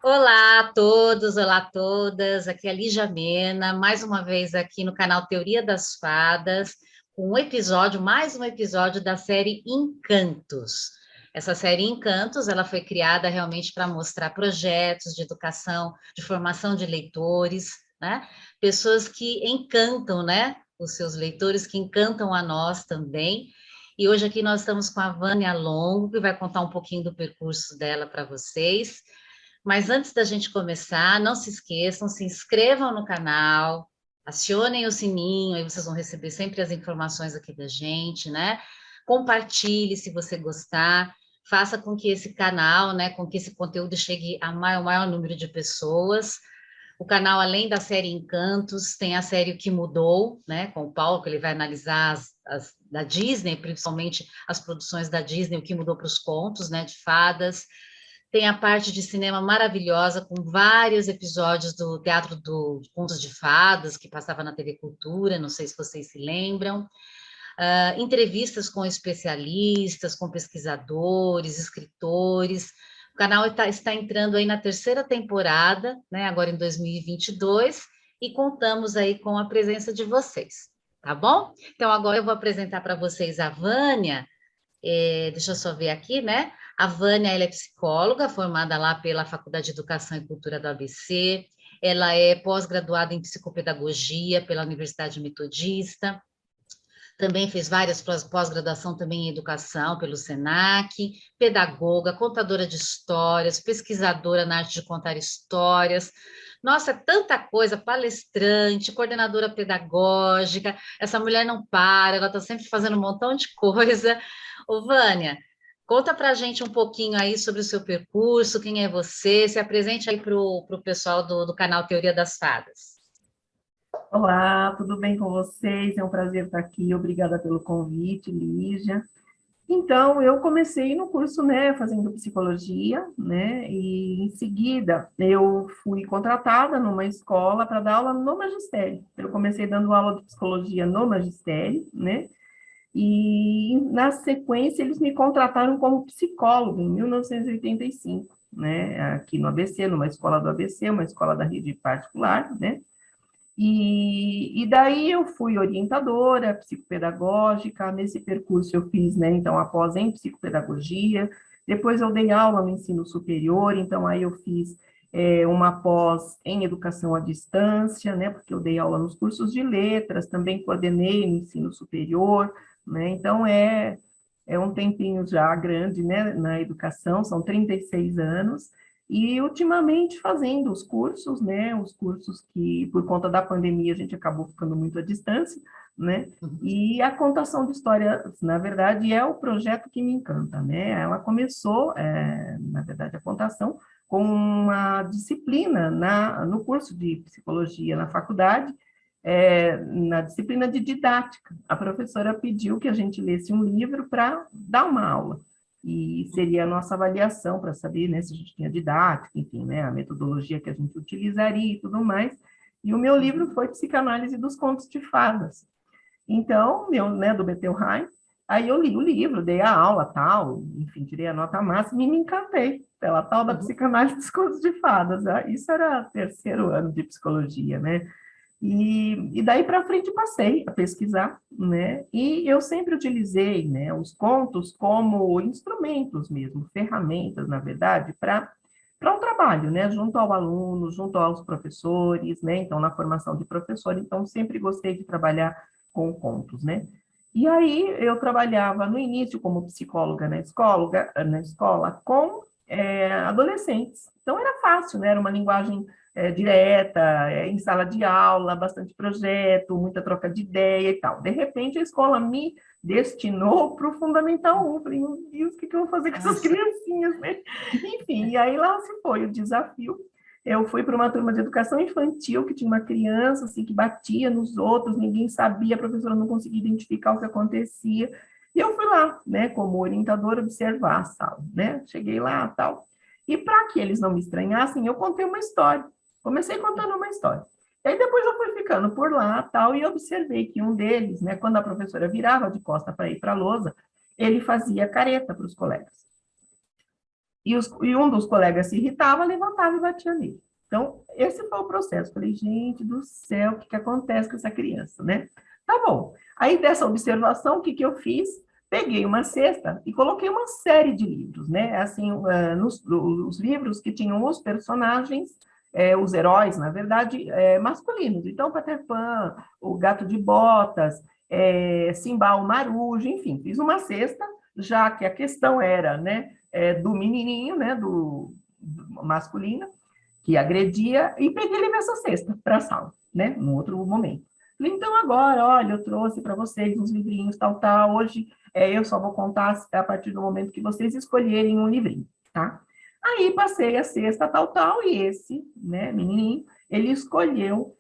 Olá a todos, olá a todas. Aqui é a Lígia Mena, mais uma vez aqui no canal Teoria das Fadas, com mais um episódio da série Encantos. Essa série Encantos, ela foi criada realmente para mostrar projetos de educação, de formação de leitores, né? Pessoas que encantam, né? Os seus leitores, que encantam a nós também. E hoje aqui nós estamos com a Vânia Longo, que vai contar um pouquinho do percurso dela para vocês. Mas antes da gente começar, não se esqueçam, se inscrevam no canal, acionem o sininho, aí vocês vão receber sempre as informações aqui da gente, né? Compartilhe se você gostar, faça com que esse canal, né, com que esse conteúdo chegue ao maior número de pessoas. O canal, além da série Encantos, tem a série O Que Mudou, né, com o Paulo, que ele vai analisar as da Disney, principalmente as produções da Disney, o que mudou para os contos, né, de fadas. Tem a parte de cinema maravilhosa, com vários episódios do Teatro do Contos de Fadas, que passava na TV Cultura, não sei se vocês se lembram. Entrevistas com especialistas, com pesquisadores, escritores. O canal está entrando aí na terceira temporada, né, agora em 2022, e contamos aí com a presença de vocês, tá bom? Então, agora eu vou apresentar para vocês a Vânia. Deixa eu só ver aqui, né? A Vânia, ela é psicóloga, formada lá pela Faculdade de Educação e Cultura do ABC. Ela é pós-graduada em psicopedagogia pela Universidade Metodista. Também fez várias pós-graduação também em educação pelo SENAC, pedagoga, contadora de histórias, pesquisadora na arte de contar histórias. Nossa, é tanta coisa, palestrante, coordenadora pedagógica. Essa mulher não para, ela está sempre fazendo um montão de coisa. Ô, Vânia, conta para a gente um pouquinho aí sobre o seu percurso, quem é você, se apresente aí para o pessoal do canal Teoria das Fadas. Olá, tudo bem com vocês? É um prazer estar aqui. Obrigada pelo convite, Lígia. Então, eu comecei no curso, né, fazendo psicologia, né, e em seguida eu fui contratada numa escola para dar aula no magistério. Eu comecei dando aula de psicologia no magistério, né, e na sequência eles me contrataram como psicólogo em 1985, né, aqui no ABC, numa escola do ABC, uma escola da rede particular, né. E daí eu fui orientadora psicopedagógica, nesse percurso eu fiz, né, então, após em psicopedagogia, depois eu dei aula no ensino superior, então aí eu fiz uma pós em educação à distância, né, porque eu dei aula nos cursos de letras, também coordenei no ensino superior, né, então é um tempinho já grande, né, na educação, são 36 anos, e ultimamente fazendo os cursos, né, os cursos que por conta da pandemia a gente acabou ficando muito à distância, né, e a contação de histórias, na verdade, é o projeto que me encanta, né, ela começou, na verdade, a contação com uma disciplina no curso de psicologia na faculdade, na disciplina de didática. A professora pediu que a gente lesse um livro para dar uma aula, e seria a nossa avaliação para saber, né, se a gente tinha didática, enfim, né, a metodologia que a gente utilizaria e tudo mais. E o meu livro foi Psicanálise dos Contos de Fadas. Então, né, do Bettelheim, aí eu li o livro, dei a aula, tal, enfim, tirei a nota máxima e me encantei pela tal da Uhum. psicanálise dos contos de fadas. Isso era terceiro ano de psicologia, né? E daí para frente passei a pesquisar, né? E eu sempre utilizei, né, os contos como instrumentos mesmo, ferramentas, na verdade, para o trabalho, né? Junto ao aluno, junto aos professores, né? Então, na formação de professor, então sempre gostei de trabalhar com contos, né? E aí eu trabalhava no início como psicóloga na escola com adolescentes. Então era fácil, né? Era uma linguagem direta, em sala de aula, bastante projeto, muita troca de ideia e tal. De repente, a escola me destinou para o Fundamental 1. Falei, meu Deus, o que eu vou fazer com essas Nossa. criancinhas, né? Enfim, e aí lá se foi o desafio. Eu fui para uma turma de educação infantil que tinha uma criança assim que batia nos outros, ninguém sabia, a professora não conseguia identificar o que acontecia. E eu fui lá, né, como orientadora, observar a sala, né? Cheguei lá, tal. E para que eles não me estranhassem, eu contei uma história. Comecei contando uma história. E aí depois eu fui ficando por lá, tal, e observei que um deles, né, quando a professora virava de costa para ir para a lousa, ele fazia careta para os colegas. E um dos colegas se irritava, levantava e batia nele. Então, esse foi o processo. Falei, gente do céu, o que acontece com essa criança, né? Tá bom. Aí, dessa observação, o que eu fiz? Peguei uma cesta e coloquei uma série de livros, né? Assim, os livros que tinham os personagens, os heróis, na verdade, masculinos. Então, Peter Pan, o Gato de Botas, Simba o Marujo, enfim, fiz uma cesta, já que a questão era, né, do menininho, né, do masculino, que agredia, e peguei ele nessa cesta para a sala, né, num outro momento. Falei, então agora, olha, eu trouxe para vocês uns livrinhos, tal, tal, hoje eu só vou contar a partir do momento que vocês escolherem um livrinho, tá? Aí passei a cesta, tal, tal, e esse, né, menininho, ele escolheu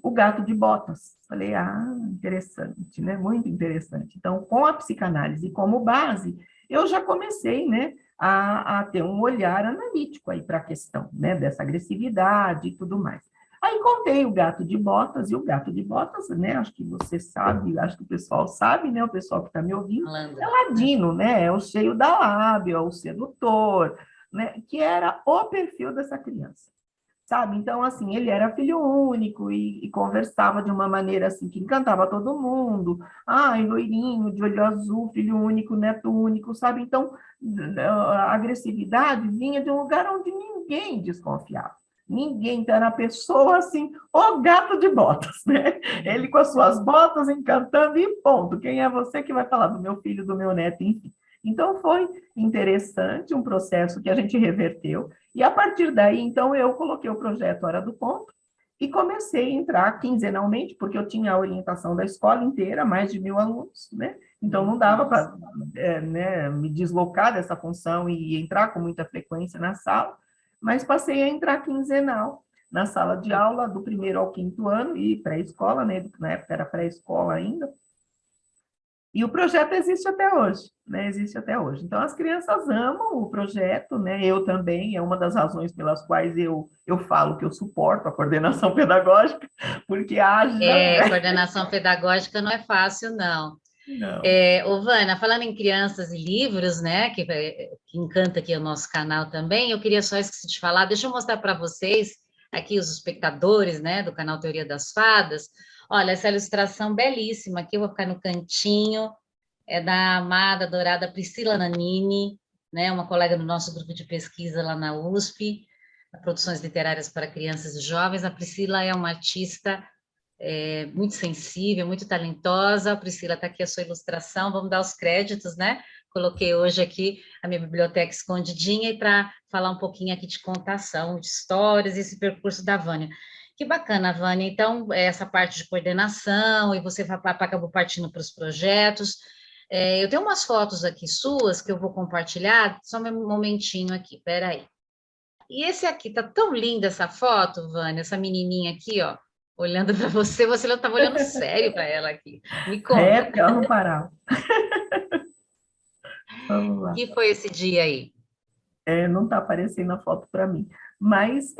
o Gato de Botas. Falei, interessante, né, muito interessante. Então, com a psicanálise como base, eu já comecei, né, a ter um olhar analítico aí para a questão, né, dessa agressividade e tudo mais. Aí contei o Gato de Botas, e o Gato de Botas, né, acho que você sabe, acho que o pessoal sabe, né, o pessoal que está me ouvindo, é ladino, né, é o cheio da lábia, é o sedutor, né, que era o perfil dessa criança. Sabe? Então, assim, ele era filho único e conversava de uma maneira, assim, que encantava todo mundo. Ai, loirinho, de olho azul, filho único, neto único, sabe? Então, a agressividade vinha de um lugar onde ninguém desconfiava. Ninguém, então era a pessoa, assim, o gato de botas, né? Ele com as suas botas encantando e ponto. Quem é você que vai falar do meu filho, do meu neto, enfim. Então, foi interessante, um processo que a gente reverteu, e a partir daí, então, eu coloquei o projeto Hora do Ponto e comecei a entrar quinzenalmente, porque eu tinha a orientação da escola inteira, mais de 1.000 alunos, né? Então, não dava para né, me deslocar dessa função e entrar com muita frequência na sala, mas passei a entrar quinzenal na sala de aula do primeiro ao quinto ano e pré-escola, né? Na época era pré-escola ainda, e o projeto existe até hoje, né? Existe até hoje. Então, as crianças amam o projeto, né? Eu também, é uma das razões pelas quais eu falo que eu suporto a coordenação pedagógica, porque haja... Coordenação pedagógica não é fácil, não. Não. Vânia, falando em crianças e livros, né, que encanta aqui o nosso canal também, eu queria só esquecer de falar, deixa eu mostrar para vocês, aqui os espectadores, né, do canal Teoria das Fadas, olha, essa ilustração belíssima, aqui eu vou ficar no cantinho, é da amada, adorada Priscila Nanini, né, uma colega do nosso grupo de pesquisa lá na USP, Produções Literárias para Crianças e Jovens. A Priscila é uma artista muito sensível, muito talentosa. A Priscila, está aqui a sua ilustração, vamos dar os créditos, né? Coloquei hoje aqui a minha biblioteca escondidinha e para falar um pouquinho aqui de contação, de histórias, esse percurso da Vânia. Que bacana, Vânia. Então, essa parte de coordenação, e você acabou partindo para os projetos. Eu tenho umas fotos aqui suas que eu vou compartilhar, só um momentinho aqui, peraí. E esse aqui, tá tão linda essa foto, Vânia, essa menininha aqui, ó, olhando para você, você não estava olhando sério para ela aqui. Me conta. Porque ela não parava. Vamos lá. Que foi esse dia aí? Não está aparecendo a foto para mim. Mas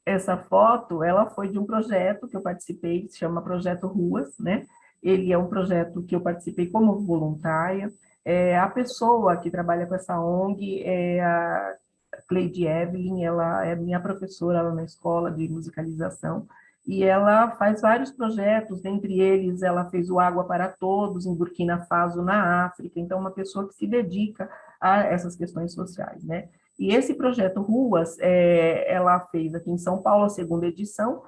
essa foto, ela foi de um projeto que eu participei, que se chama Projeto Ruas, né? Ele é um projeto que eu participei como voluntária. A pessoa que trabalha com essa ONG é a Cleide Evelyn, ela é minha professora lá na escola de musicalização, e ela faz vários projetos, dentre eles ela fez o Água para Todos, em Burkina Faso, na África, então uma pessoa que se dedica a essas questões sociais, né? E esse projeto Ruas, ela fez aqui em São Paulo a segunda edição,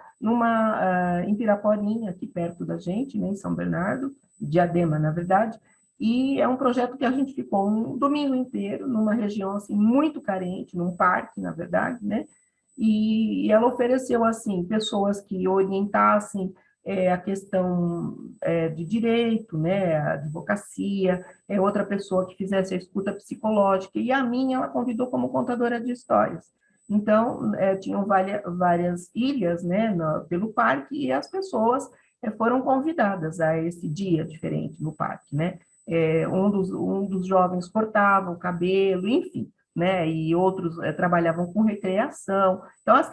em Piraporinha, aqui perto da gente, né, em São Bernardo, Diadema, na verdade, e é um projeto que a gente ficou um domingo inteiro numa região assim muito carente, num parque, na verdade, né? E ela ofereceu assim pessoas que orientassem a questão de direito, né, a advocacia, outra pessoa que fizesse a escuta psicológica, e a minha ela convidou como contadora de histórias. Então, tinham várias ilhas, né, pelo parque, e as pessoas foram convidadas a esse dia diferente no parque, né? Um dos jovens cortava o cabelo, enfim, né? E outros trabalhavam com recreação. Então, as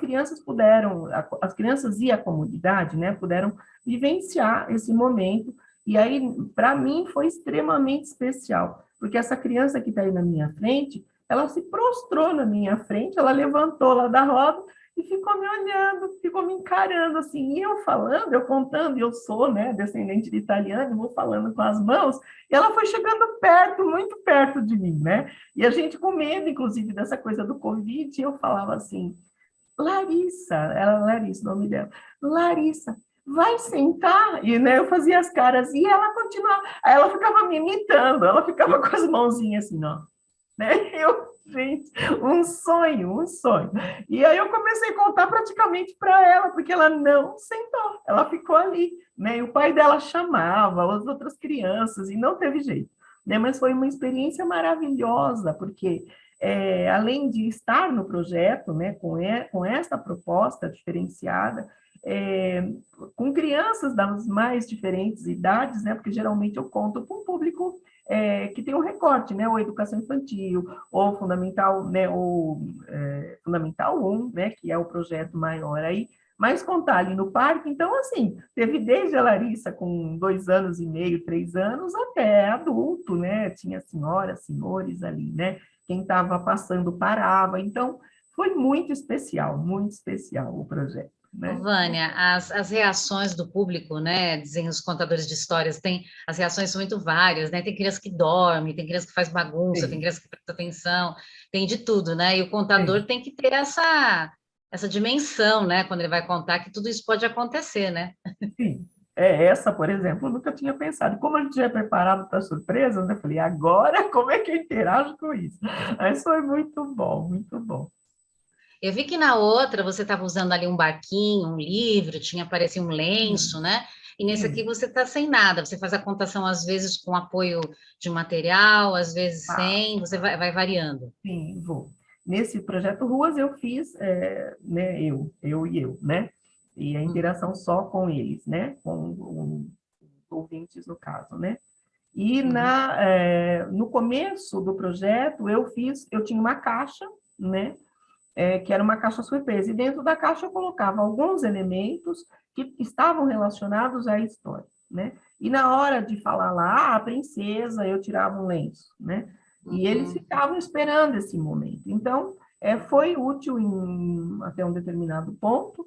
crianças e a comunidade, né, puderam vivenciar esse momento. E aí, para mim, foi extremamente especial, porque essa criança que está aí na minha frente, ela se prostrou na minha frente, ela levantou lá da roda e ficou me olhando, ficou me encarando, assim, e eu falando, eu contando, eu sou, né, descendente de italiano, vou falando com as mãos, e ela foi chegando perto, muito perto de mim, né, e a gente com medo, inclusive, dessa coisa do Covid, eu falava assim, Larissa, era Larissa o nome dela, Larissa, vai sentar, e né, eu fazia as caras, e ela continuava, aí ela ficava me imitando, ela ficava com as mãozinhas assim, ó, né? Gente, um sonho, um sonho. E aí eu comecei a contar praticamente para ela, porque ela não sentou, ela ficou ali, né? E o pai dela chamava as outras crianças e não teve jeito, né? Mas foi uma experiência maravilhosa, porque além de estar no projeto, né, com essa proposta diferenciada, é, com crianças das mais diferentes idades, né, porque geralmente eu conto com um público que tem um recorte, né, ou educação infantil, ou fundamental, né, ou fundamental 1, né, que é o projeto maior aí, mas contar ali no parque, então, assim, teve desde a Larissa com 2 anos e meio, 3 anos, até adulto, né, tinha senhoras, senhores ali, né, quem estava passando parava, então, foi muito especial o projeto. Ô, Né? Vânia, as reações do público, né? Dizem os contadores de histórias, as reações são muito várias, né? Tem criança que dorme, tem criança que faz bagunça, tem Sim, criança que presta atenção, tem de tudo, né? E o sim, contador tem que ter essa dimensão, né? Quando ele vai contar que tudo isso pode acontecer, né? sim. Essa, por exemplo, eu nunca tinha pensado. Como a gente já é preparado para surpresas, né? Eu falei, agora como é que eu interajo com isso? Mas foi muito bom, muito bom. Eu vi que na outra você estava usando ali um barquinho, um livro, tinha aparecido um lenço, Sim, né? E nesse aqui sim. você está sem nada, você faz a contação às vezes com apoio de material, às vezes Ah, sem, você vai variando. sim, vou. Nesse projeto Ruas eu fiz, né, eu, né? E a Hum, interação só com eles, né? Com os ouvintes, no caso, né? E uhum, no começo do projeto eu tinha uma caixa, né? Que era uma caixa surpresa. E dentro da caixa eu colocava alguns elementos que estavam relacionados à história, né? E na hora de falar lá, a princesa, eu tirava um lenço, né? E eles uhum. ficavam esperando esse momento. Então, foi útil até um determinado ponto,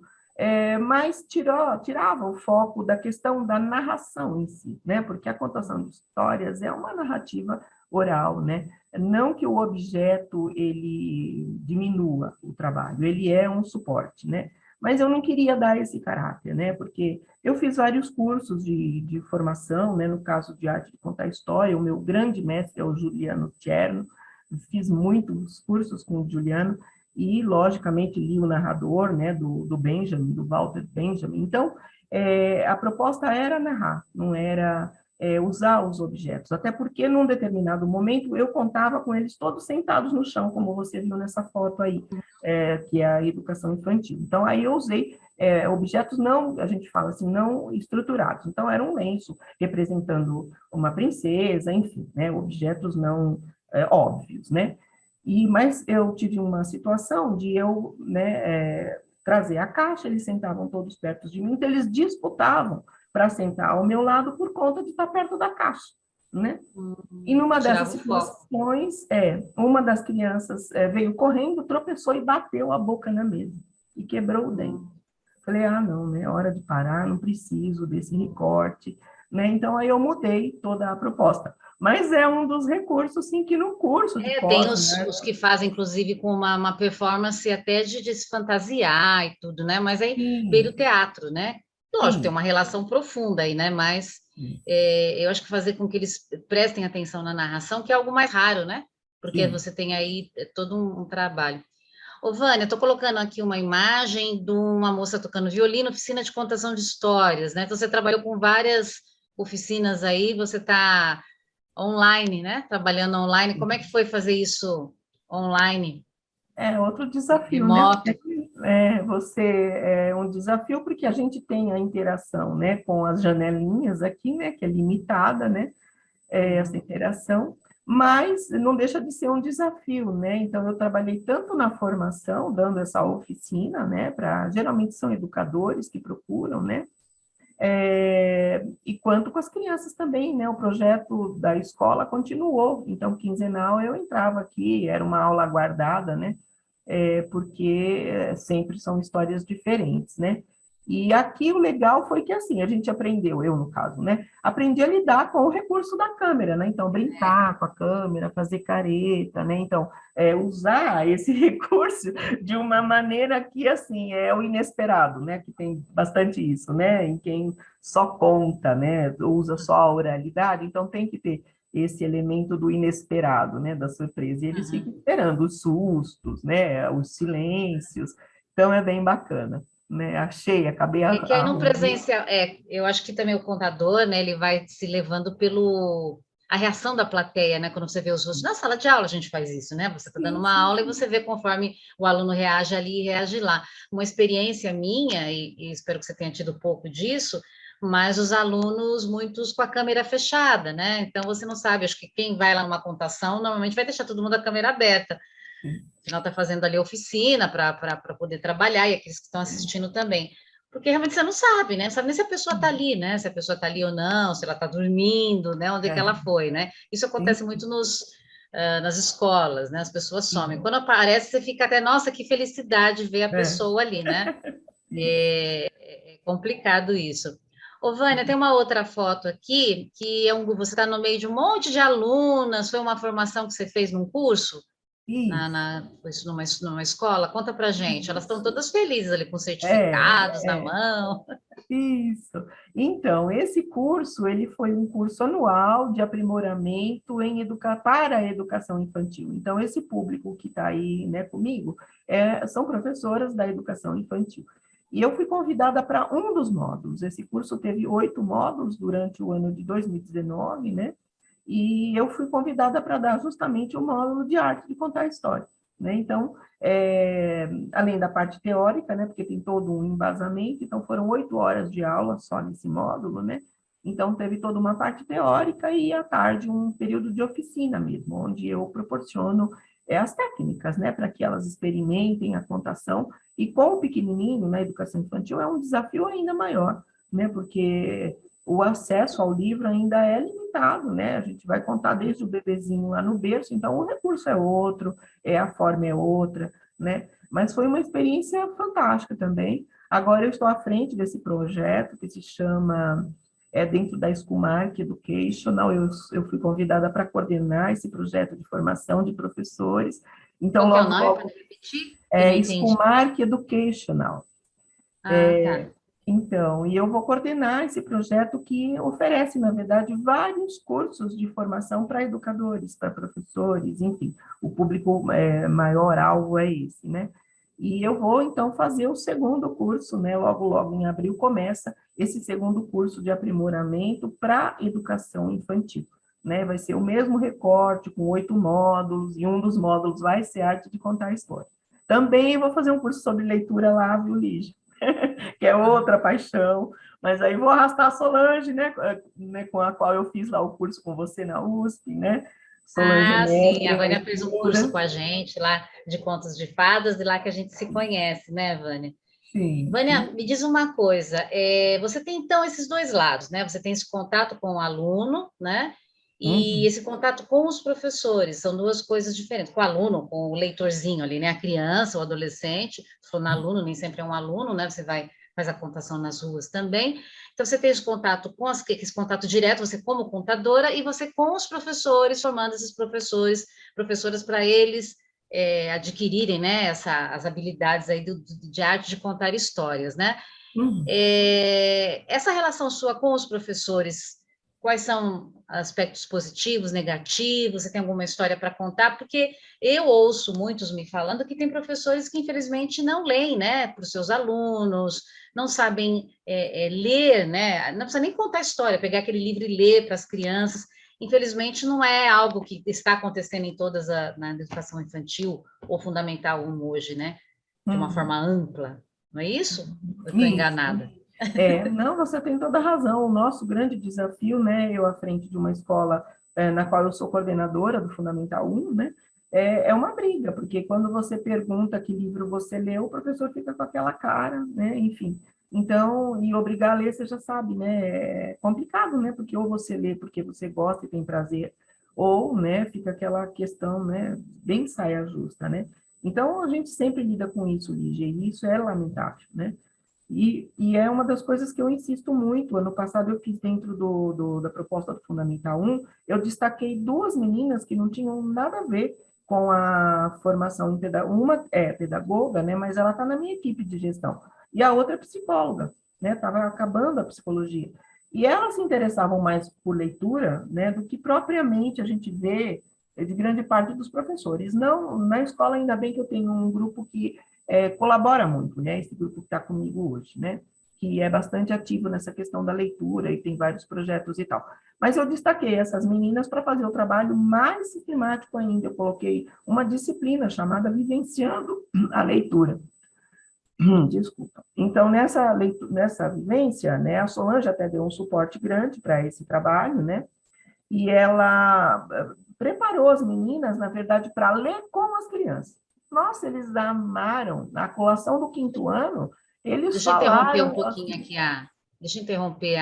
mas tirava o foco da questão da narração em si, né? Porque a contação de histórias é uma narrativa oral, né? Não que o objeto ele diminua o trabalho, ele é um suporte, né? Mas eu não queria dar esse caráter, né? Porque eu fiz vários cursos de formação, né? No caso de arte de contar história, o meu grande mestre é o Juliano Tcherno, fiz muitos cursos com o Juliano e, logicamente, li o narrador, né? Do Benjamin, do Walter Benjamin. Então, a proposta era narrar, não era usar os objetos, até porque num determinado momento eu contava com eles todos sentados no chão, como você viu nessa foto aí, que é a educação infantil. Então, aí eu usei objetos não, a gente fala assim, não estruturados. Então, era um lenço representando uma princesa, enfim, né, objetos não óbvios, né? Mas eu tive uma situação de eu, né, trazer a caixa, eles sentavam todos perto de mim, então eles disputavam para sentar ao meu lado por conta de estar perto da caixa, né? E numa dessas Tirava o foco. situações, uma das crianças veio correndo, tropeçou e bateu a boca na mesa e quebrou o dente. Hum. Falei, não, né? Hora de parar, não preciso desse recorte, né? Então aí eu mudei toda a proposta. Mas é um dos recursos, sim, que no curso de Tem pós, né? os que fazem, inclusive, com uma performance até de se fantasiar e tudo, né? Mas aí veio o Sim, teatro, né? Lógico, tem sim, uma relação profunda aí, né? Mas sim, eu acho que fazer com que eles prestem atenção na narração, que é algo mais raro, né? Porque sim. você tem aí todo um trabalho. Ô, Vânia, estou colocando aqui uma imagem de uma moça tocando violino, oficina de contação de histórias, né? Então, você trabalhou com várias oficinas aí, você está online, né? Trabalhando online. Como é que foi fazer isso online, É outro desafio, né? remoto? Porque você é um desafio porque a gente tem a interação, né, com as janelinhas aqui, né, que é limitada, né, essa Uhum. interação, mas não deixa de ser um desafio, né? Então eu trabalhei tanto na formação, dando essa oficina, né, para geralmente são educadores que procuram, né, E quanto com as crianças também, né? O projeto da escola continuou, então, quinzenal eu entrava aqui, era uma aula guardada, né? Porque sempre são histórias diferentes, né? E aqui o legal foi que, assim, a gente aprendeu, eu no caso, né? Aprendi a lidar com o recurso da câmera, né? Então, brincar com a câmera, fazer careta, né? Então, usar esse recurso de uma maneira que, assim, é o inesperado, né? Que tem bastante isso, né? Em quem só conta, né? Usa só a oralidade, então tem que ter esse elemento do inesperado, né? Da surpresa. E eles ficam Uhum. esperando os sustos, né? Os silêncios. Então, é bem bacana. Né, acabei É que aí no arrumando. presencial, eu acho que também o contador, né, ele vai se levando pelo a reação da plateia, né, quando você vê os rostos. Na sala de aula a gente faz isso, né? Você está dando Sim, uma sim, aula e sim. você vê conforme o aluno reage ali e reage lá. Uma experiência minha, e espero que você tenha tido pouco disso, mas os alunos, muitos com a câmera fechada, né? Então você não sabe, acho que quem vai lá numa contação normalmente vai deixar todo mundo a câmera aberta. Sim, Afinal, está fazendo ali oficina para poder trabalhar, e aqueles que estão assistindo também. Porque realmente você não sabe, né? Não sabe nem se a pessoa está ali, né? Se a pessoa está ali ou não, se ela está dormindo, né? Onde é que ela é, foi, né? Isso sim, acontece muito nas escolas, né? As pessoas somem. sim, Quando aparece, você fica até, nossa, que felicidade ver a é, pessoa ali, né? isso. É complicado isso. Ô, Vânia, tem uma outra foto aqui, que você está no meio de um monte de alunas, foi uma formação que você fez num curso? Isso, Isso numa escola? Conta pra gente. Elas estão isso. todas felizes ali com certificados na É, mão. isso. Então, esse curso, ele foi um curso anual de aprimoramento para a educação infantil. Então, esse público que está aí, né, comigo, são professoras da educação infantil. E eu fui convidada para um dos módulos. Esse curso teve 8 módulos durante o ano de 2019, né? E eu fui convidada para dar justamente o módulo de arte de contar história. Né? Então, além da parte teórica, né, porque tem todo um embasamento, então foram 8 horas de aula só nesse módulo, né? Então, teve toda uma parte teórica e, à tarde, um período de oficina mesmo, onde eu proporciono as técnicas, né, para que elas experimentem a contação. E com o pequenininho, na educação infantil, é um desafio ainda maior, né, porque o acesso ao livro ainda é limitado, né? A gente vai contar desde o bebezinho lá no berço, então o recurso é outro, a forma é outra, né? Mas foi uma experiência fantástica também. Agora eu estou à frente desse projeto que se chama dentro da Schoolmark Educational, eu fui convidada para coordenar esse projeto de formação de professores. Então, Qual que é o logo, nome? Para logo, repetir? Que eu não entendi. Schoolmark Educational. Ah, tá. Então, e eu vou coordenar esse projeto que oferece, na verdade, vários cursos de formação para educadores, para professores, enfim, o público maior alvo é esse, né? E eu vou, então, fazer o segundo curso, né? Logo, logo em abril começa esse segundo curso de aprimoramento para educação infantil, né? Vai ser o mesmo recorte, com 8 módulos, e um dos módulos vai ser arte de contar história. Também vou fazer um curso sobre leitura lá, viu, Lígia? Que é outra paixão, mas aí vou arrastar a Solange, né, com a qual eu fiz lá o curso com você na USP, né? Solange é Ah, sim, mestre a em Vânia fez um curso leitura. com a gente lá de contos de fadas, de lá que a gente se conhece, né, Vânia? Sim, Vânia, sim. me diz uma coisa, você tem então esses dois lados, né? Você tem esse contato com o aluno, né? E Uhum, esse contato com os professores, são duas coisas diferentes. Com o aluno, com o leitorzinho ali, né? A criança, o adolescente, falando aluno, nem sempre é um aluno, né? Você faz a contação nas ruas também. Então, você tem esse contato esse contato direto, você como contadora, e você com os professores, formando esses professores, professoras para eles adquirirem, né, as habilidades aí de arte de contar histórias, né? uhum. Essa relação sua com os professores, quais são aspectos positivos, negativos? Você tem alguma história para contar? Porque eu ouço muitos me falando que tem professores que infelizmente não leem, né, para os seus alunos, não sabem ler, né? Não precisa nem contar história, pegar aquele livro e ler para as crianças. Infelizmente, não é algo que está acontecendo em na educação infantil ou fundamental 1 hoje, né? De uma Uhum. forma ampla, não é isso? Eu estou Isso. enganada. Não, você tem toda a razão. O nosso grande desafio, né, eu à frente de uma escola na qual eu sou coordenadora do Fundamental 1, né, é uma briga, porque quando você pergunta que livro você leu, o professor fica com aquela cara, né, enfim. Então, e obrigar a ler, você já sabe, né? É complicado, né? Porque ou você lê porque você gosta e tem prazer, ou, né, fica aquela questão, né, bem saia justa, né? Então, a gente sempre lida com isso, Lígia, e isso é lamentável, né? E é uma das coisas que eu insisto muito. Ano passado eu fiz dentro da proposta do Fundamental 1, eu destaquei duas meninas que não tinham nada a ver com a formação em pedagogia. Uma é pedagoga, né, mas ela está na minha equipe de gestão. E a outra é psicóloga, né, estava acabando a psicologia. E elas se interessavam mais por leitura, né, do que propriamente a gente vê de grande parte dos professores. Não, na escola, ainda bem que eu tenho um grupo que colabora muito, né? Esse grupo que está comigo hoje, né? Que é bastante ativo nessa questão da leitura e tem vários projetos e tal. Mas eu destaquei essas meninas para fazer o trabalho mais sistemático ainda. Eu coloquei uma disciplina chamada Vivenciando a Leitura. Desculpa. Então, nessa vivência, né, a Solange até deu um suporte grande para esse trabalho, né? E ela preparou as meninas, na verdade, para ler com as crianças. Nossa, eles amaram. Na colação do quinto ano, eles Deixa eu interromper um falaram pouquinho assim, aqui deixa eu interromper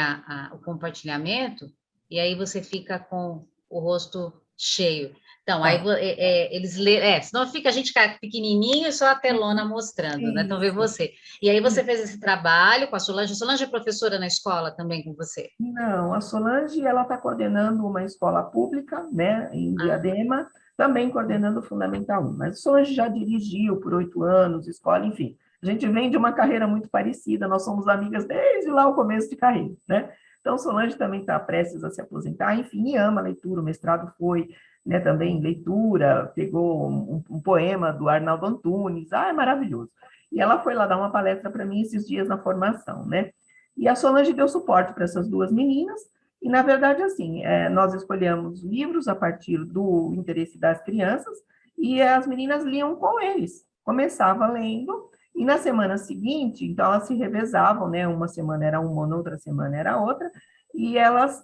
o compartilhamento, e aí você fica com o rosto cheio. Então, aí tá, eles lê, senão fica a gente fica pequenininho e só a telona mostrando, né? Então, vê isso. você. E aí você fez esse trabalho com a Solange. A Solange é professora na escola também com você? Não, a Solange, ela está coordenando uma escola pública, né, em Ah, Diadema, também coordenando o Fundamental 1. Mas a Solange já dirigiu por 8 anos, escola, enfim. A gente vem de uma carreira muito parecida, nós somos amigas desde lá o começo de carreira, né? Então, Solange também está prestes a se aposentar, enfim, e ama leitura, o mestrado foi, né, também leitura, pegou um poema do Arnaldo Antunes, é maravilhoso. E ela foi lá dar uma palestra para mim esses dias na formação, né? E a Solange deu suporte para essas duas meninas, e, na verdade, assim, nós escolhemos livros a partir do interesse das crianças, e as meninas liam com eles. Começava lendo, e na semana seguinte, então, elas se revezavam, né? Uma semana era uma, na outra semana era outra, e elas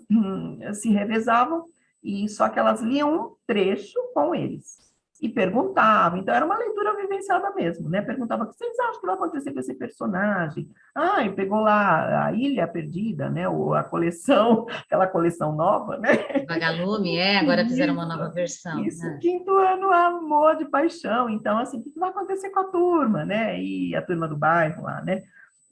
se revezavam, e só que elas liam um trecho com eles e perguntava. Então, era uma leitura vivenciada mesmo, né? Perguntava o que vocês acham que vai acontecer com esse personagem? Ah, e pegou lá a Ilha Perdida, né? Ou a coleção, aquela coleção nova, né? Vagalume, agora fizeram uma Isso, nova versão, isso. né? Quinto ano, amor de paixão. Então, assim, o que vai acontecer com a turma, né? E a turma do bairro lá, né?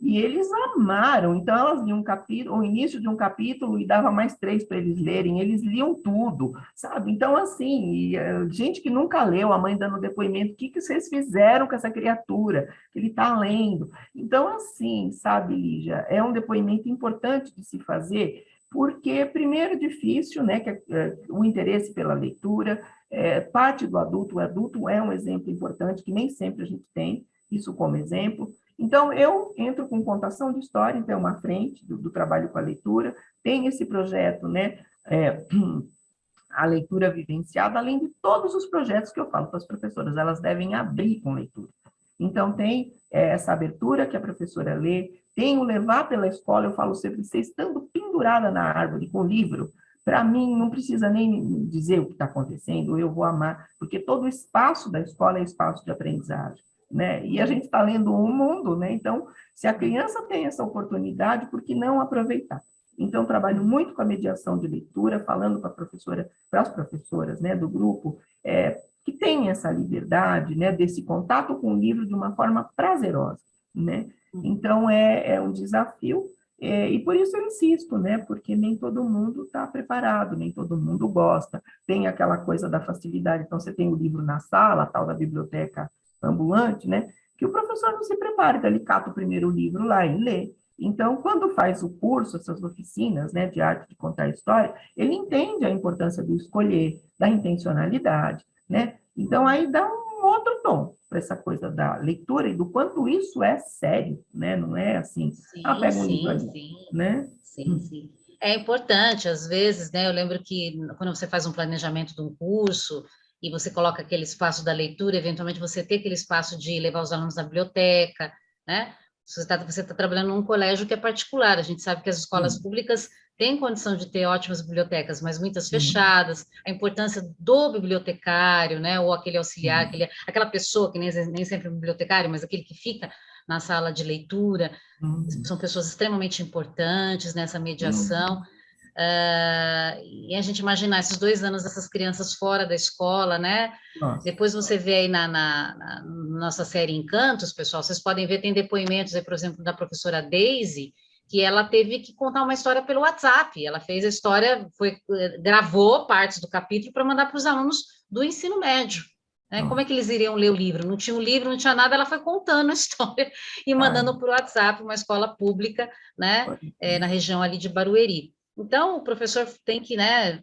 E eles amaram, então elas liam um capítulo, o início de um capítulo e dava mais 3 para eles lerem, eles liam tudo, sabe? Então, assim, gente que nunca leu, a mãe dando depoimento, o que, que vocês fizeram com essa criatura que ele está lendo? Então, assim, sabe, Lígia, é um depoimento importante de se fazer, porque, primeiro, difícil, né, que o interesse pela leitura, parte do adulto, o adulto é um exemplo importante, que nem sempre a gente tem, isso como exemplo. Então, eu entro com contação de história, então é uma frente do trabalho com a leitura, tem esse projeto, né, a leitura vivenciada, além de todos os projetos que eu falo para as professoras, elas devem abrir com leitura. Então, tem essa abertura que a professora lê, tem o levar pela escola, eu falo sempre, você estando pendurada na árvore com o livro, para mim, não precisa nem dizer o que está acontecendo, eu vou amar, porque todo o espaço da escola é espaço de aprendizagem, né? E a gente está lendo um mundo, né? Então, se a criança tem essa oportunidade, por que não aproveitar? Então, trabalho muito com a mediação de leitura, falando para professora, para as professoras, né, do grupo, que tem essa liberdade, né, desse contato com o livro de uma forma prazerosa, né? Então, é um desafio, e por isso eu insisto, né, porque nem todo mundo está preparado, nem todo mundo gosta, tem aquela coisa da facilidade, então você tem o livro na sala, a tal da biblioteca ambulante, né, que o professor não se prepara, então ele cata o primeiro livro lá e lê. Então, quando faz o curso, essas oficinas, né, de arte de contar a história, ele entende a importância do escolher, da intencionalidade, né? Então, aí dá um outro tom para essa coisa da leitura e do quanto isso é sério, né? Não é assim, Sim, pega um livro sim, ali, sim, né? sim, sim. É importante, às vezes, né? Eu lembro que quando você faz um planejamento de um curso e você coloca aquele espaço da leitura, eventualmente você tem aquele espaço de levar os alunos na biblioteca, né? Você tá trabalhando num colégio que é particular, a gente sabe que as escolas públicas tem condição de ter ótimas bibliotecas, mas muitas fechadas, a importância do bibliotecário, né, ou aquele auxiliar, aquela pessoa que nem sempre é bibliotecário, mas aquele que fica na sala de leitura, são pessoas extremamente importantes nessa mediação. E a gente imaginar esses 2 anos dessas crianças fora da escola, né? Nossa. Depois você vê aí na nossa série Encantos, pessoal, vocês podem ver, tem depoimentos aí, por exemplo, da professora Daisy, que ela teve que contar uma história pelo WhatsApp. Ela fez a história, gravou partes do capítulo para mandar para os alunos do ensino médio. Né? Como é que eles iriam ler o livro? Não tinha um livro, não tinha nada, ela foi contando a história e mandando para o WhatsApp, uma escola pública, né, na região ali de Barueri. Então, o professor tem que, né,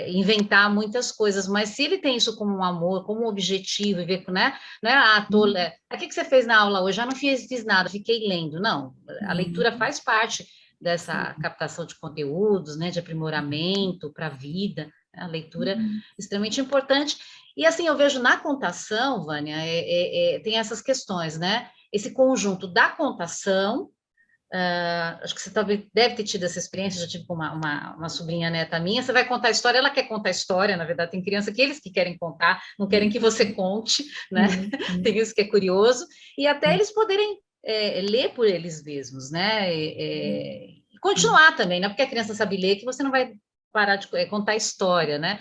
inventar muitas coisas, mas se ele tem isso como um amor, como um objetivo, e ver, né, não é o que você fez na aula hoje? Já não fiz nada, fiquei lendo. Não, a leitura faz parte dessa captação de conteúdos, né, de aprimoramento para a vida. A leitura é extremamente importante. E assim, eu vejo na contação, Vânia, tem essas questões, né? Esse conjunto da contação. Acho que você deve ter tido essa experiência, já tive com uma sobrinha neta minha, você vai contar a história, ela quer contar a história, na verdade, tem criança que eles que querem contar, não querem que você conte, né? Tem isso que é curioso, e até eles poderem ler por eles mesmos, né? E continuar também, não é porque a criança sabe ler que você não vai parar de contar história, né?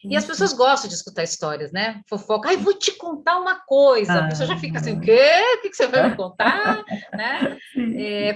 E as pessoas gostam de escutar histórias, né? Fofoca. Ai, vou te contar uma coisa. A pessoa já fica assim, o quê? O que você vai me contar? Né?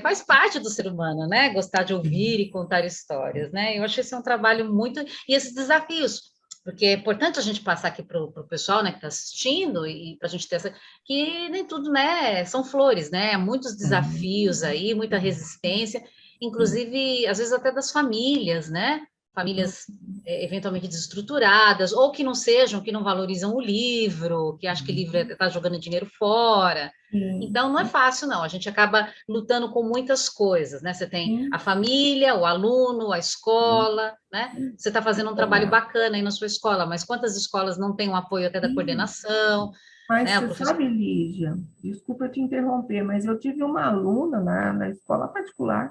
Faz parte do ser humano, né? Gostar de ouvir e contar histórias, né? Eu acho que esse é um trabalho muito... E esses desafios, porque é importante a gente passar aqui para o pessoal, né, que está assistindo, e para a gente ter essa... Que nem tudo, né? São flores, né? Muitos desafios aí, muita resistência, inclusive, às vezes até das famílias, né? Famílias eventualmente desestruturadas, ou que não sejam, que não valorizam o livro, que acham que o livro está jogando dinheiro fora. Então, não é fácil, não. A gente acaba lutando com muitas coisas, né? Você tem a família, o aluno, a escola, né? Você está fazendo um trabalho bacana aí na sua escola, mas quantas escolas não têm o apoio até da coordenação? Mas né? você sabe, Lígia, desculpa te interromper, mas eu tive uma aluna na escola particular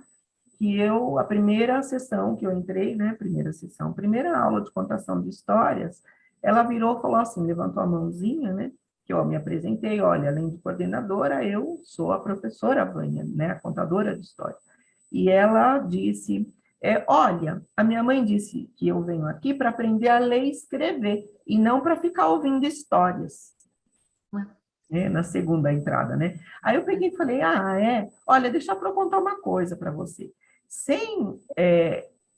que a primeira sessão que eu entrei, né, primeira aula de contação de histórias, ela virou e falou assim, levantou a mãozinha, né, que eu me apresentei, olha, além de coordenadora, eu sou a professora Vânia, né, a contadora de história. E ela disse, olha, a minha mãe disse que eu venho aqui para aprender a ler e escrever, e não para ficar ouvindo histórias. Na segunda entrada, né? Aí eu peguei e falei, olha, deixa eu contar uma coisa para você. Sem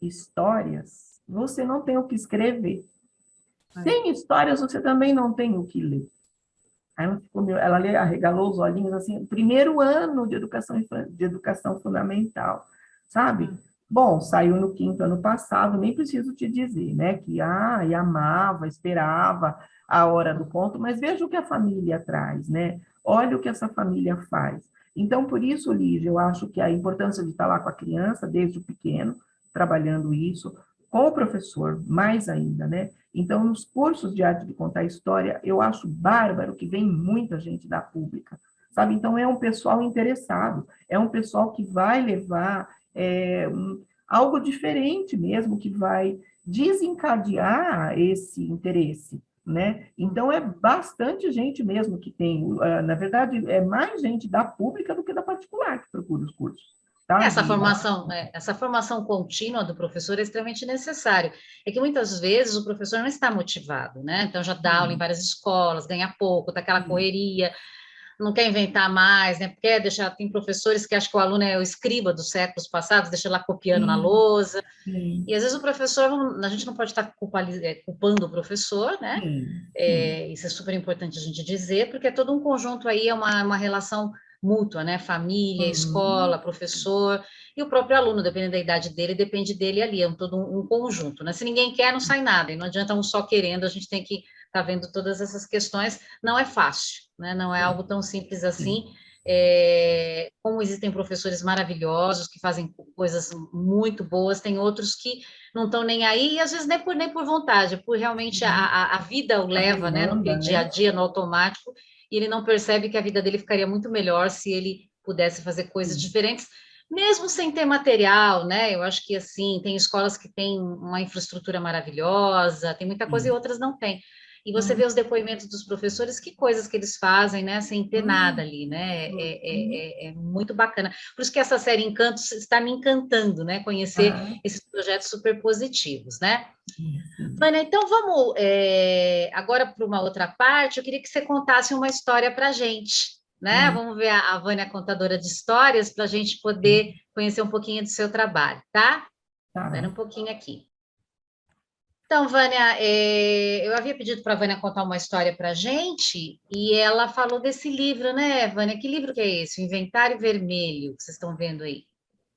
histórias, você não tem o que escrever. Sem histórias, você também não tem o que ler. Aí ela arregalou os olhinhos assim, primeiro ano de educação fundamental, sabe? Bom, saiu no 5º ano passado, nem preciso te dizer, né? Que e amava, esperava a hora do conto, mas veja o que a família traz, né? Olha o que essa família faz. Então, por isso, Lígia, eu acho que a importância de estar lá com a criança, desde o pequeno, trabalhando isso, com o professor, mais ainda, né? Então, nos cursos de arte de contar história, eu acho bárbaro que vem muita gente da pública, sabe? Então, é um pessoal interessado, é um pessoal que vai levar algo diferente mesmo, que vai desencadear esse interesse, né? Então, é bastante gente mesmo que tem, na verdade, é mais gente da pública do que da particular que procura os cursos. Tá? Essa formação contínua do professor é extremamente necessário. É que muitas vezes o professor não está motivado, né? Então já dá aula em várias escolas, ganha pouco, tá aquela correria, não quer inventar mais, né? Porque tem professores que acham que o aluno é o escriba dos séculos passados, deixa lá copiando na lousa. E às vezes o professor, a gente não pode estar culpando o professor, né? Isso é super importante a gente dizer, porque é todo um conjunto aí, é uma relação mútua, né? Família, escola, professor e o próprio aluno, dependendo da idade dele, depende dele ali, é todo um conjunto, né? Se ninguém quer, não sai nada, e não adianta um só querendo, a gente tem que estar vendo todas essas questões, não é fácil, né? Não é algo tão simples assim. Como existem professores maravilhosos que fazem coisas muito boas, tem outros que não estão nem aí, e às vezes nem por vontade, por realmente a vida o leva, né? No dia a dia, no automático, e ele não percebe que a vida dele ficaria muito melhor se ele pudesse fazer coisas diferentes, mesmo sem ter material, né? Eu acho que assim, tem escolas que têm uma infraestrutura maravilhosa, tem muita coisa e Sim. outras não têm. E você Uhum. vê os depoimentos dos professores, que coisas que eles fazem, né? Sem ter nada Uhum. ali, né? Uhum. É muito bacana. Por isso que essa série Encantos está me encantando, né? Conhecer Ah, esses projetos super positivos, né? sim. Vânia, então vamos agora para uma outra parte. Eu queria que você contasse uma história para a gente, né? Hum, Vamos ver a Vânia contadora de histórias para a gente poder conhecer um pouquinho do seu trabalho, tá? Espera tá. um pouquinho aqui. Então, Vânia, eu havia pedido para a Vânia contar uma história para a gente e ela falou desse livro, né, Vânia? Que livro que é esse? O Inventário Vermelho, que vocês estão vendo aí.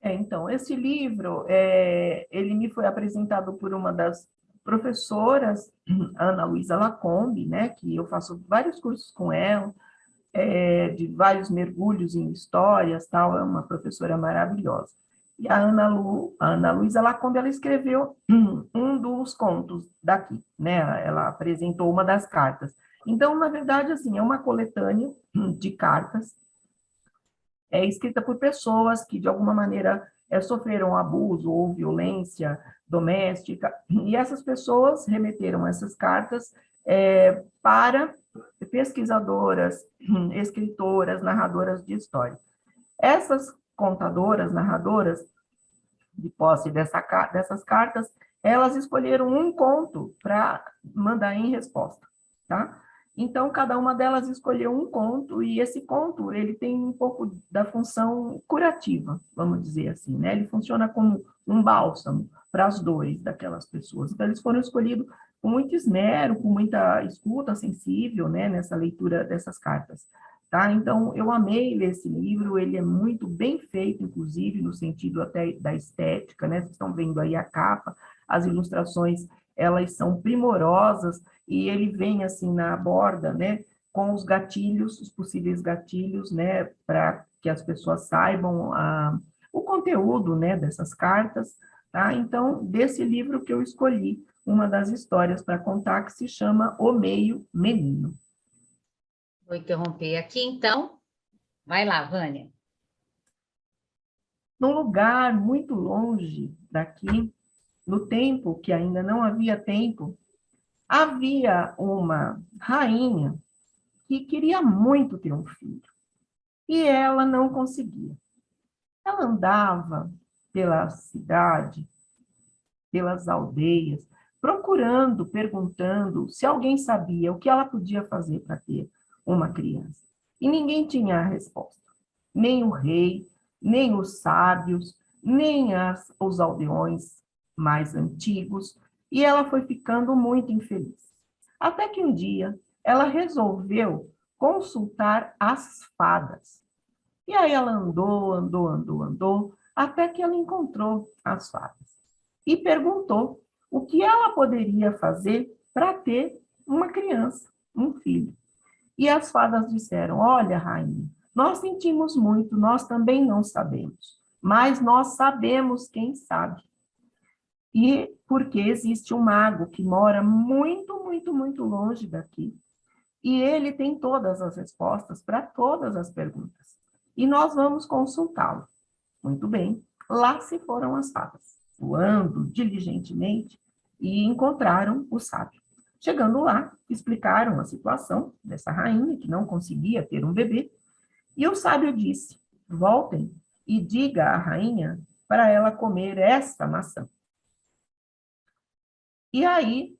Então, esse livro, ele me foi apresentado por uma das professoras, Ana Luísa Lacombe, né, que eu faço vários cursos com ela, de vários mergulhos em histórias, tal, é uma professora maravilhosa. E a Ana Luísa Lacombe, ela escreveu um dos contos daqui, né, ela apresentou uma das cartas. Então, na verdade, assim, é uma coletânea de cartas escrita por pessoas que, de alguma maneira, sofreram abuso ou violência doméstica, e essas pessoas remeteram essas cartas para pesquisadoras, escritoras, narradoras de história. Essas contadoras, narradoras, de posse dessas cartas, elas escolheram um conto para mandar em resposta, tá? Então, cada uma delas escolheu um conto, e esse conto, ele tem um pouco da função curativa, vamos dizer assim, né? Ele funciona como um bálsamo para as dores daquelas pessoas. Então, eles foram escolhidos com muito esmero, com muita escuta sensível, né, nessa leitura dessas cartas. Tá? Então, eu amei ler esse livro, ele é muito bem feito, inclusive, no sentido até da estética, né? Vocês estão vendo aí a capa, as ilustrações, elas são primorosas, e ele vem, assim, na borda, né? Com os gatilhos, os possíveis gatilhos, né? Para que as pessoas saibam o conteúdo, né? Dessas cartas, tá? Então, desse livro que eu escolhi, uma das histórias para contar, que se chama O Meio Menino. Vou interromper aqui, então. Vai lá, Vânia. Num lugar muito longe daqui, no tempo que ainda não havia tempo, havia uma rainha que queria muito ter um filho, e ela não conseguia. Ela andava pela cidade, pelas aldeias, procurando, perguntando se alguém sabia o que ela podia fazer para ter uma criança. E ninguém tinha a resposta. Nem o rei, nem os sábios, nem os aldeões mais antigos. E ela foi ficando muito infeliz. Até que um dia ela resolveu consultar as fadas. E aí ela andou, até que ela encontrou as fadas e perguntou o que ela poderia fazer para ter uma criança, um filho. E as fadas disseram: Olha, rainha, nós sentimos muito, nós também não sabemos, mas nós sabemos quem sabe. E porque existe um mago que mora muito, muito, muito longe daqui, e ele tem todas as respostas para todas as perguntas. E nós vamos consultá-lo. Muito bem. Lá se foram as fadas, voando diligentemente, e encontraram o sábio. Chegando lá, explicaram a situação dessa rainha, que não conseguia ter um bebê, e o sábio disse: Voltem e diga à rainha para ela comer esta maçã. E aí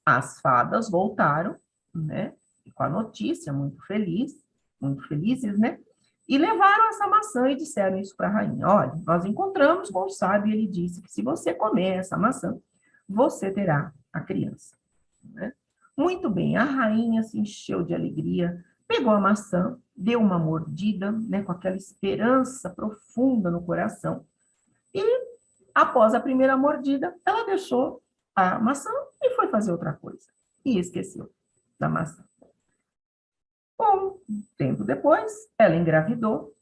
as fadas voltaram, né, com a notícia, muito felizes, né, e levaram essa maçã e disseram isso para a rainha: Olha, nós encontramos com o sábio e ele disse que se você comer essa maçã, você terá a criança. Né? Muito bem, a rainha se encheu de alegria, pegou a maçã, deu uma mordida, né, com aquela esperança profunda no coração, e após a primeira mordida, ela deixou a maçã e foi fazer outra coisa. E esqueceu da maçã. Um tempo depois, ela engravidou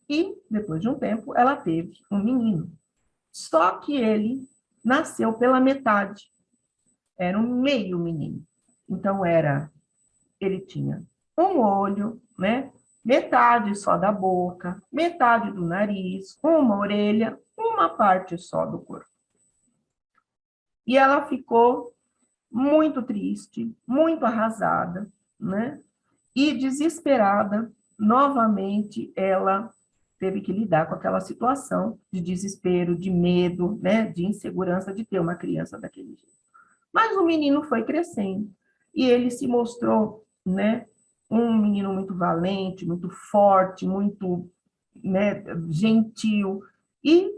e, depois de um tempo, ela teve um menino. Só que ele nasceu pela metade. Era um meio menino. Então, ele tinha um olho, né? metade só da boca, metade do nariz, uma orelha, uma parte só do corpo. E ela ficou muito triste, muito arrasada, né? E desesperada, novamente ela teve que lidar com aquela situação de desespero, de medo, né, de insegurança de ter uma criança daquele jeito. Mas o menino foi crescendo e ele se mostrou, né, um menino muito valente, muito forte, muito, né, gentil e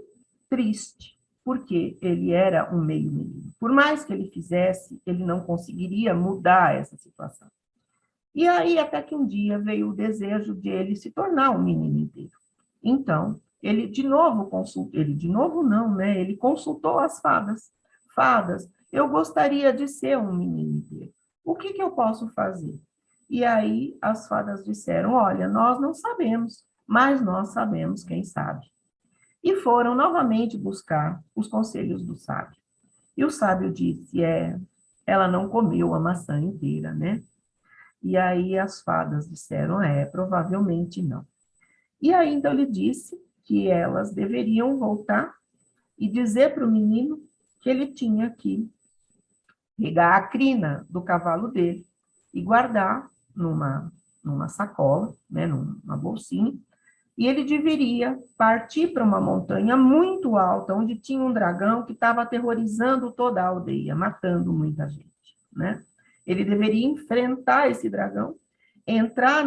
triste, porque ele era um meio menino. Por mais que ele fizesse, ele não conseguiria mudar essa situação. E aí, até que um dia veio o desejo de ele se tornar um menino inteiro. Então, ele de novo consultou, ele de novo não, né? Ele consultou as fadas. Fadas, eu gostaria de ser um menino inteiro. O que eu posso fazer? E aí as fadas disseram: olha, nós não sabemos, mas nós sabemos quem sabe. E foram novamente buscar os conselhos do sábio. E o sábio disse: ela não comeu a maçã inteira, né? E aí as fadas disseram: provavelmente não. E aí então ele disse que elas deveriam voltar e dizer para o menino que ele tinha que pegar a crina do cavalo dele e guardar numa sacola, né, numa bolsinha, e ele deveria partir para uma montanha muito alta, onde tinha um dragão que estava aterrorizando toda a aldeia, matando muita gente, né? Ele deveria enfrentar esse dragão, entrar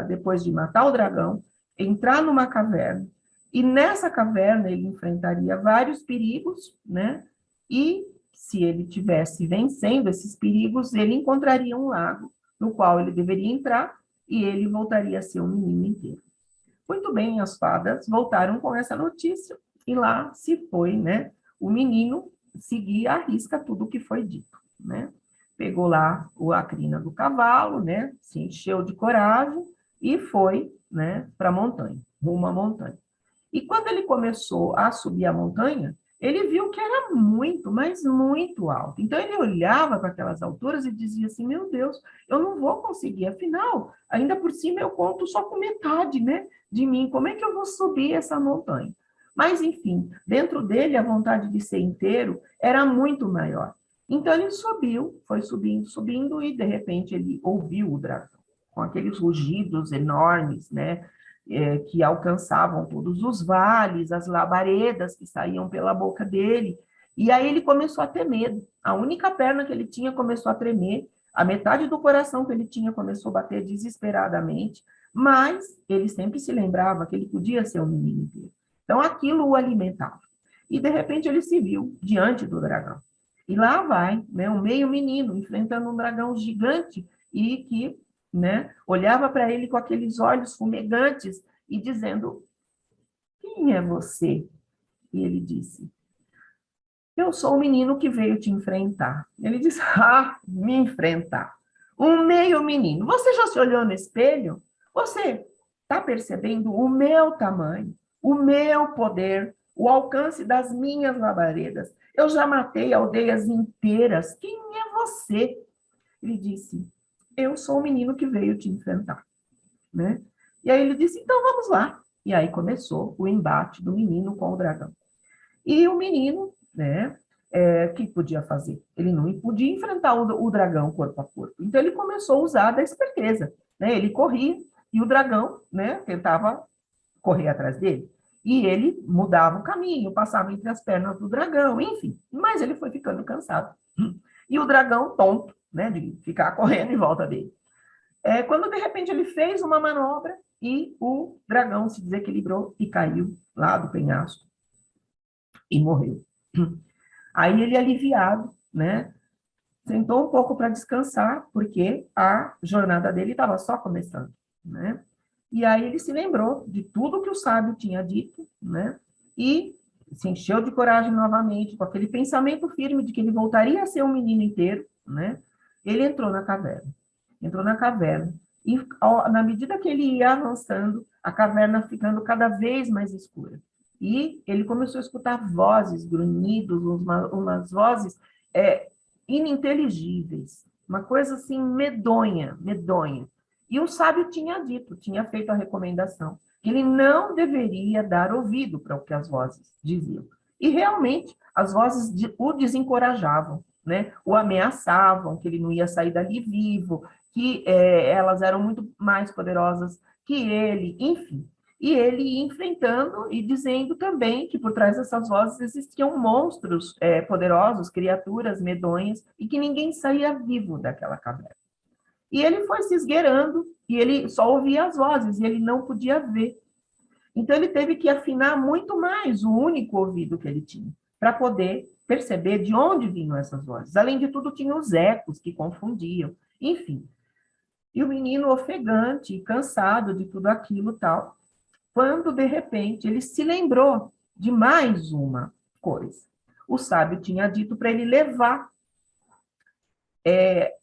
depois de matar o dragão, entrar numa caverna, e nessa caverna ele enfrentaria vários perigos, né? E se ele tivesse vencendo esses perigos, ele encontraria um lago no qual ele deveria entrar e ele voltaria a ser um menino inteiro. Muito bem, as fadas voltaram com essa notícia e lá se foi, né? O menino seguia à risca tudo o que foi dito, né? Pegou lá a crina do cavalo, né? Se encheu de coragem e foi, né, para a montanha, rumo à montanha. E quando ele começou a subir a montanha, ele viu que era muito, mas muito alto. Então ele olhava para aquelas alturas e dizia assim: meu Deus, eu não vou conseguir, afinal, ainda por cima eu conto só com metade, né, de mim, como é que eu vou subir essa montanha? Mas, enfim, dentro dele a vontade de ser inteiro era muito maior. Então ele subiu, foi subindo, subindo, e de repente ele ouviu o dragão, com aqueles rugidos enormes, né, que alcançavam todos os vales, as labaredas que saíam pela boca dele. E aí ele começou a ter medo. A única perna que ele tinha começou a tremer, a metade do coração que ele tinha começou a bater desesperadamente, mas ele sempre se lembrava que ele podia ser um menino inteiro. Então aquilo o alimentava. E de repente ele se viu diante do dragão. E lá vai, né, um meio menino enfrentando um dragão gigante e que, né, olhava para ele com aqueles olhos fumegantes e dizendo: quem é você? E ele disse: eu sou o menino que veio te enfrentar. Ele disse: me enfrentar. Um meio menino. Você já se olhou no espelho? Você está percebendo o meu tamanho, o meu poder, o alcance das minhas labaredas? Eu já matei aldeias inteiras. Quem é você? Ele disse: eu sou o menino que veio te enfrentar, né? E aí ele disse: então vamos lá. E aí começou o embate do menino com o dragão. E o menino, né, o que podia fazer? Ele não podia enfrentar o dragão corpo a corpo. Então ele começou a usar da esperteza, né? Ele corria e o dragão, né, tentava correr atrás dele. E ele mudava o caminho, passava entre as pernas do dragão, enfim. Mas ele foi ficando cansado. E o dragão tonto, né, de ficar correndo em volta dele. Quando de repente ele fez uma manobra e o dragão se desequilibrou e caiu lá do penhasco e morreu. Aí ele, aliviado, né, sentou um pouco para descansar, porque a jornada dele estava só começando, né? E aí ele se lembrou de tudo que o sábio tinha dito, né? E se encheu de coragem novamente, com aquele pensamento firme de que ele voltaria a ser um menino inteiro, né? Ele entrou na caverna. Entrou na caverna. E na medida que ele ia avançando, a caverna ficando cada vez mais escura. E ele começou a escutar vozes, grunhidos, umas vozes ininteligíveis, uma coisa assim medonha, medonha. E o sábio tinha dito, tinha feito a recomendação, que ele não deveria dar ouvido para o que as vozes diziam. E realmente, as vozes o desencorajavam, né? O ameaçavam, que ele não ia sair dali vivo, que elas eram muito mais poderosas que ele, enfim. E ele ia enfrentando e dizendo também que por trás dessas vozes existiam monstros poderosos, criaturas medonhas, e que ninguém saía vivo daquela caverna. E ele foi se esgueirando, e ele só ouvia as vozes, e ele não podia ver. Então, ele teve que afinar muito mais o único ouvido que ele tinha, para poder perceber de onde vinham essas vozes. Além de tudo, tinha os ecos que confundiam, enfim. E o menino ofegante, cansado de tudo aquilo tal, quando, de repente, ele se lembrou de mais uma coisa. O sábio tinha dito para ele levar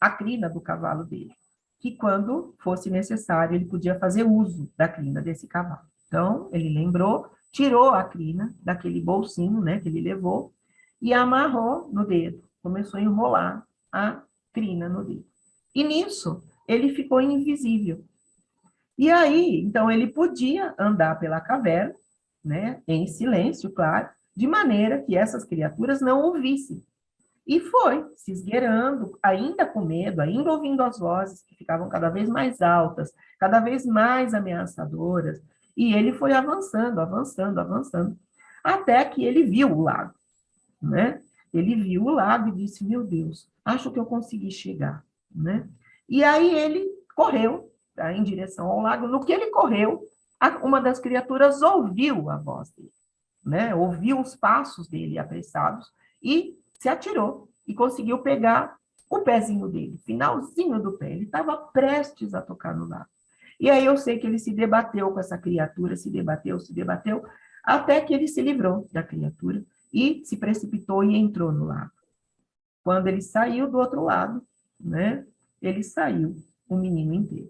a crina do cavalo dele, que quando fosse necessário, ele podia fazer uso da crina desse cavalo. Então, ele lembrou, tirou a crina daquele bolsinho, né, que ele levou, e amarrou no dedo, começou a enrolar a crina no dedo. E nisso, ele ficou invisível. E aí, então, ele podia andar pela caverna, né, em silêncio, claro, de maneira que essas criaturas não ouvissem. E foi se esgueirando, ainda com medo, ainda ouvindo as vozes que ficavam cada vez mais altas, cada vez mais ameaçadoras. E ele foi avançando, avançando, avançando, até que ele viu o lago, né? Ele viu o lago e disse: Meu Deus, acho que eu consegui chegar, né? E aí ele correu, tá, em direção ao lago. No que ele correu, uma das criaturas ouviu a voz dele, né? Ouviu os passos dele apressados e se atirou e conseguiu pegar o pezinho dele, finalzinho do pé. Ele estava prestes a tocar no lago. E aí eu sei que ele se debateu com essa criatura, se debateu, até que ele se livrou da criatura e se precipitou e entrou no lago. Quando ele saiu do outro lado, né? Ele saiu, o menino inteiro.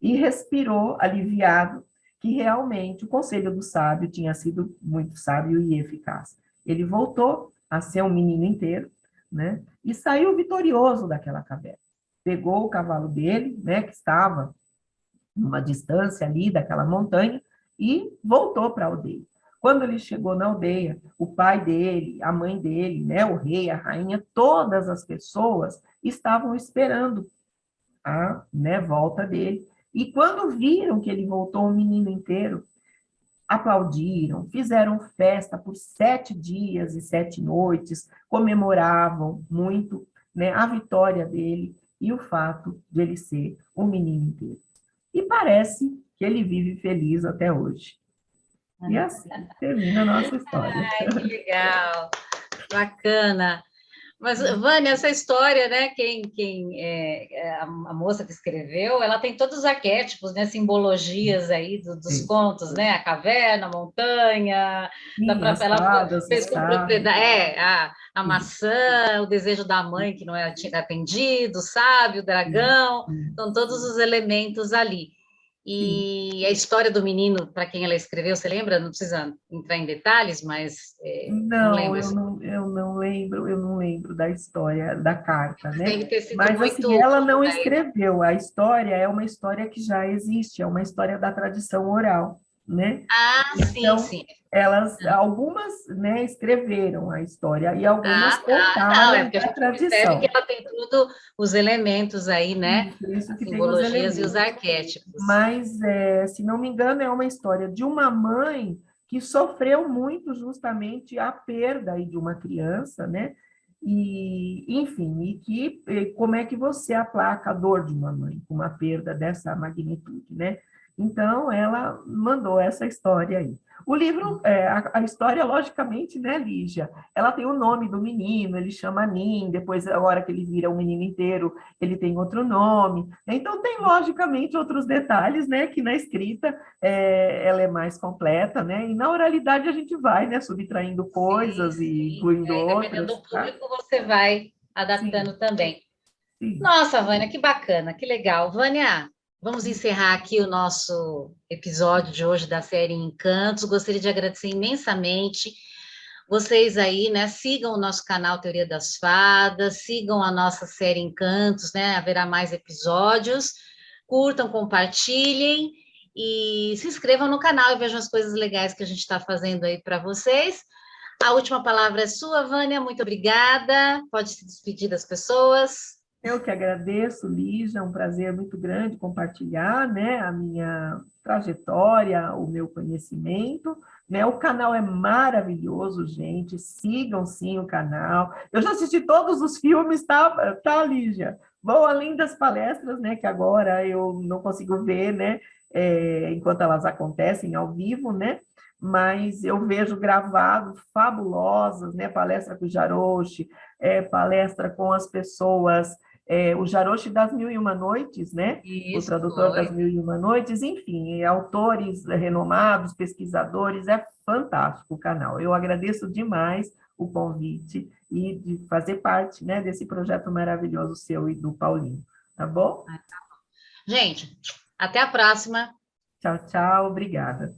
E respirou aliviado, que realmente o conselho do sábio tinha sido muito sábio e eficaz. Ele voltou a ser um menino inteiro, né? E saiu vitorioso daquela caverna. Pegou o cavalo dele, né, que estava numa distância ali daquela montanha, e voltou para a aldeia. Quando ele chegou na aldeia, o pai dele, a mãe dele, né, o rei, a rainha, todas as pessoas estavam esperando a, né, volta dele. E quando viram que ele voltou um menino inteiro, aplaudiram, fizeram festa por 7 dias e 7 noites, comemoravam muito, né, a vitória dele e o fato de ele ser um menino inteiro. E parece que ele vive feliz até hoje. E assim termina a nossa história. Ai, que legal, bacana. Mas, Vânia, essa história, né? Quem a moça que escreveu, ela tem todos os arquétipos, né? Simbologias aí dos Sim, contos, né? A caverna, a montanha, sim, as ela fadas, fez os com carros. propriedade, a maçã, o desejo da mãe que não era atendido, o sábio, o Sim, dragão, sim, são todos os elementos ali. sim. E a história do menino, para quem ela escreveu, você lembra? Não precisa entrar em detalhes, mas não Não, lembro. eu não lembro da história da carta, né? Deve ter sido Mas assim, muito. ela não escreveu. A história é uma história que já existe, é uma história da tradição oral, né? Ah, sim, Então, sim. elas, algumas, né, escreveram a história e algumas Ah, tá. Não, é contaram porque a da gente percebe que tradição. ela tem tudo os elementos aí, né? Isso As que tem os simbologias e os elementos. arquétipos. Mas, se não me engano, é uma história de uma mãe que sofreu muito justamente a perda aí de uma criança, né? E, enfim, como é que você aplaca a dor de uma mãe com uma perda dessa magnitude, né? Então, ela mandou essa história aí. O livro, a história, logicamente, né, Lígia? Ela tem o nome do menino, ele chama Nin, depois, a hora que ele vira um menino inteiro, ele tem outro nome. Então, tem, logicamente, outros detalhes, né, que na escrita ela é mais completa, né? E na oralidade a gente vai, né, subtraindo Sim, coisas e sim. incluindo Aí, dependendo outras, do tá? público, você vai Sim, adaptando também. sim. Nossa, Vânia, que bacana, que legal. Vânia, vamos encerrar aqui o nosso episódio de hoje da série Encantos. Gostaria de agradecer imensamente vocês aí, né? Sigam o nosso canal Teoria das Fadas, sigam a nossa série Encantos, né? Haverá mais episódios. curtam, compartilhem e se inscrevam no canal e vejam as coisas legais que a gente está fazendo aí para vocês. A última palavra é sua, Vânia, muito obrigada. Pode se despedir das pessoas. Eu que agradeço, Lígia, é um prazer muito grande compartilhar, né, a minha trajetória, o meu conhecimento, né, o canal é maravilhoso, gente, sigam sim o canal. Eu já assisti todos os filmes, tá, Lígia? Vou além das palestras, né, que agora eu não consigo ver, né, enquanto elas acontecem ao vivo, né, mas eu vejo gravado, fabulosas, né, palestra com o Jaroche, palestra com as pessoas o Jaroche das Mil e Uma Noites, né? O Isso, tradutor foi. das Mil e Uma Noites, enfim, autores renomados, pesquisadores, é fantástico o canal. Eu agradeço demais o convite e de fazer parte, né, desse projeto maravilhoso seu e do Paulinho, tá bom? Gente, até a próxima. Tchau, tchau, obrigada.